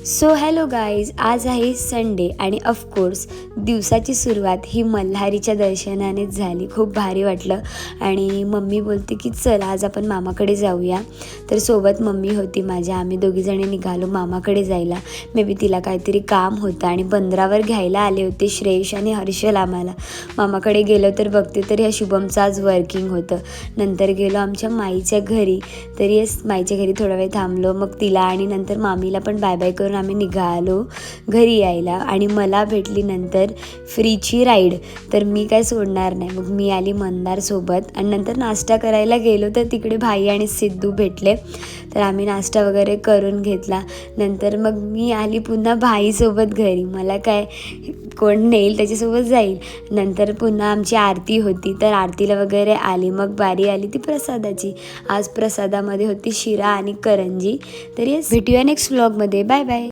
So hello guys, आज आहे Sunday आणि ऑफकोर्स दिवसाची सुरुवात ही मल्हारीच्या दर्शनानेच झाली. खूप भारी वाटलं आणि मम्मी बोलते की चल आज आपण मामाकडे जाऊया. तर सोबत मम्मी होती माझ्या. आम्ही दोघीजणी निघालो मामाकडे जायला. मे बी तिला काहीतरी काम होतं आणि बंदरावर घ्यायला आले होते श्रेयश आणि हर्षल आम्हाला. मामाकडे गेलो तर बघते तर ह्या शुभमचं आज वर्किंग होतं. नंतर गेलो आमच्या माईच्या घरी. तर येस, माईच्या घरी थोडा वेळ थांबलो. मग तिला आणि नंतर मामीला पण बाय बाय करून आम्ही निघालो घरी यायला. आणि मला भेटली नंतर फ्रीची राईड. तर मी काय सोडणार नाही. मग मी आली मंदारसोबत आणि नंतर नाश्ता करायला गेलो तर तिकडे भाई आणि सिद्धू भेटले. तर आम्ही नाश्ता वगैरे करून घेतला. नंतर मग मी आली पुन्हा भाईसोबत घरी. मला काय कोण नेईल त्याच्यासोबत जाईल. नंतर पुन्हा आमची आरती होती तर आरतीला वगैरे आली. मग बारी आली ती प्रसादाची. आज प्रसादामध्ये होती शिरा आणि करंजी. तर येस, भेटूया नेक्स्ट व्लॉगमध्ये. Bye bye.